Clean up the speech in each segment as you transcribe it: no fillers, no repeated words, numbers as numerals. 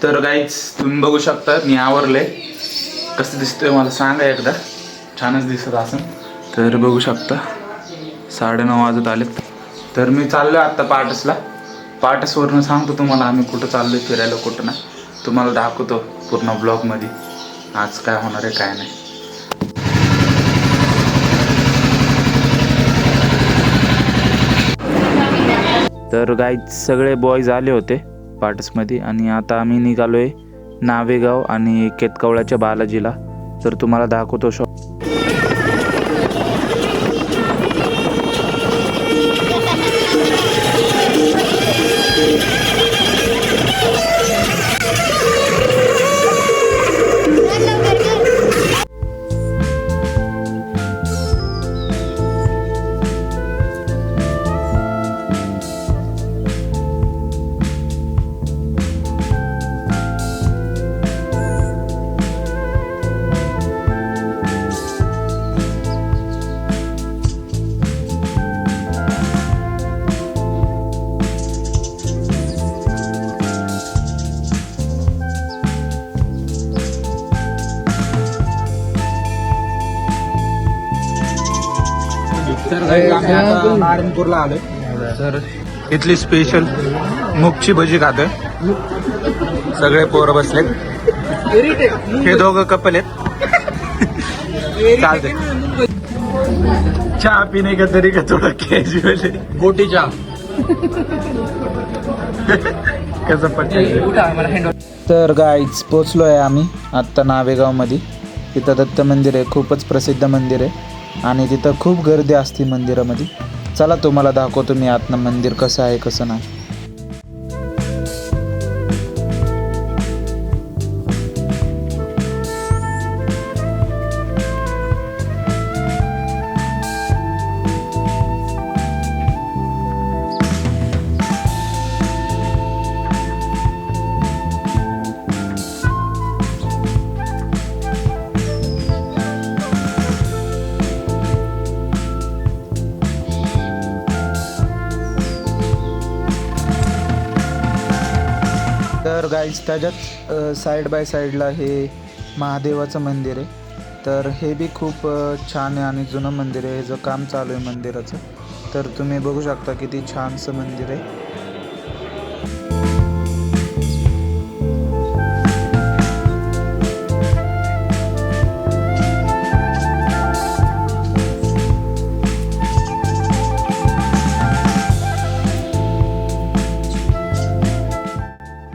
तर गाईज तुम्ही बघू शकता मी आवरले. कसं दिसतोय मला सांगा एकदा. छानच दिसत असेल. तर बघू शकता 9:30 वाजत आलेत. तर मी चाललो आत्ता पाटसला. पाटसवरून सांगतो तुम्हाला आम्ही कुठं चाललोय फिरायला कुठं नाही. तुम्हाला दाखवतो पूर्ण ब्लॉगमध्ये आज काय होणार आहे काय नाही. तर गाईज सगळे बॉयज आले होते पाटसमध्ये आणि आता आम्ही निघालोय नावेगाव आणि केतकवळ्याच्या बालाजीला. तर तुम्हाला दाखवतो तर आम्ही आता नारायणपूरला आलोय. तर इथली स्पेशल मुगची भजी खातोय. सगळे पोरं बसलेत. हे दोघं कपल आहेत. चालते चहा पिणे का तरी का थोडं कॅज्युअल गोटी चहा कसं पटलं. तर गाईज पोचलोय आम्ही आत्ता नावेगाव मध्ये. तिथं दत्त मंदिर आहे. खूपच प्रसिद्ध मंदिर आहे आणि तिथं खूप गर्दी असते मंदिरामध्ये. चला तुम्हाला दाखवतो मी आतनं मंदिर कसं आहे कसं नाही. तर गाईज त्याच्यात साईड बाय साईडला हे महादेवाचं मंदिर आहे. तर हे बी खूप छान आहे आणि जुनं मंदिर आहे. ह्याचं काम चालू आहे मंदिराचं. तर तुम्ही बघू शकता किती छानसं मंदिर आहे.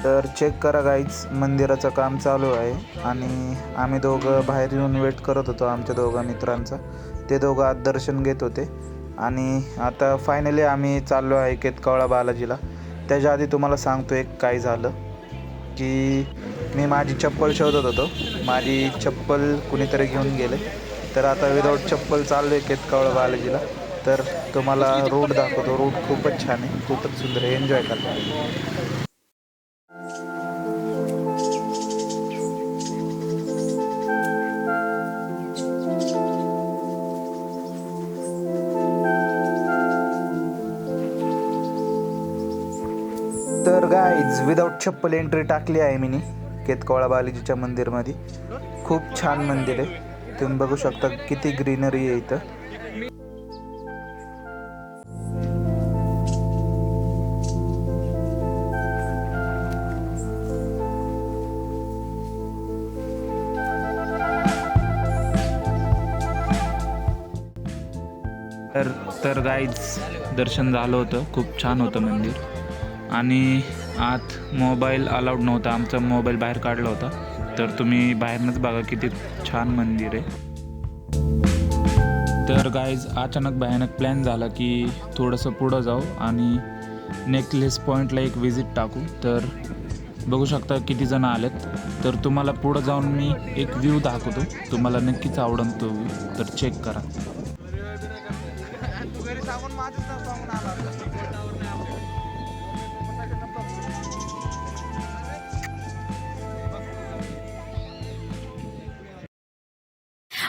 तर चेक करा गाईज मंदिराचं काम चालू आहे आणि आम्ही दोघं बाहेर येऊन वेट करत होतो आमच्या दोघा मित्रांचा. ते दोघं आत दर्शन घेत होते आणि आता फायनली आम्ही चाललो आहे केतकवळा बालाजीला. त्याच्या आधी तुम्हाला सांगतो एक काय झालं की मी माझी चप्पल शोधत होतो. माझी चप्पल कुणीतरी घेऊन गेले. तर आता विदाऊट चप्पल चाललो आहे केतकवळा बालाजीला. तर तुम्हाला रोड दाखवतो. रोड खूपच छान आहे. खूपच सुंदर आहे. एन्जॉय करा. तर गाईज विदाऊट चप्पल एंट्री टाकली आहे मी केतकवळा बालाजीच्या मंदिरमध्ये. खूप छान मंदिर आहे. तुम्ही बघू शकता किती ग्रीनरी आहे इथं. तर गाईज दर्शन झालं होतं. खूप छान होतं मंदिर आणि आत मोबाईल अलाउड नव्हता. आमचा मोबाईल बाहेर काढला होता. तर तुम्ही बाहेरनंच बघा किती छान मंदिर आहे. तर गाईज अचानक भयानक प्लॅन झाला की थोडंसं पुढं जाऊ आणि नेकलेस पॉईंटला एक विजिट टाकू. तर बघू शकता किती जण आलेत. तर तुम्हाला पुढं जाऊन मी एक व्ह्यू दाखवतो. तुम्हाला नक्कीच आवडेल तो व्ह्यू. तर चेक करा.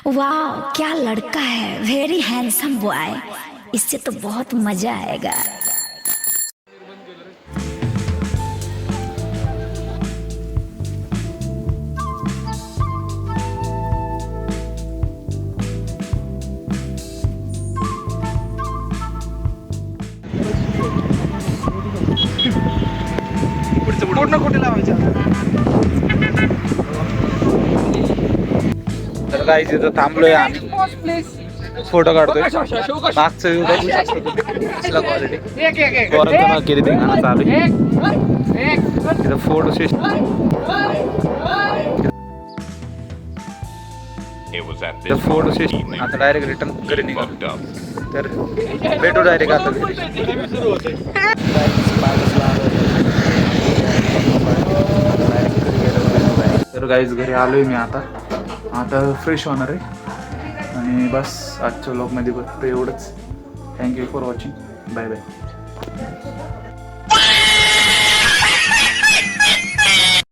वाह क्या लड़का है, वेरी हैंडसम बॉय. इससे तो बहुत मजा आएगा. तर काही तिथं थांबलोय आम्ही, फोटो काढतोय. मागचं व्ह्यू बघू शकतो तुम्ही, कसला क्वालिटी केली धिंगाणा चालू आहे. तिथं फोटो फोटो सेशन आता डायरेक्ट रिटर्न घरी निघालो. तर भेटू डायरेक्ट आता घरी. तर गाईज घरी आलोय मी आता फ्रेश होणार आहे आणि बस आजच्या व्लॉगमध्ये बघतो एवढंच. Thank you for watching. Bye bye.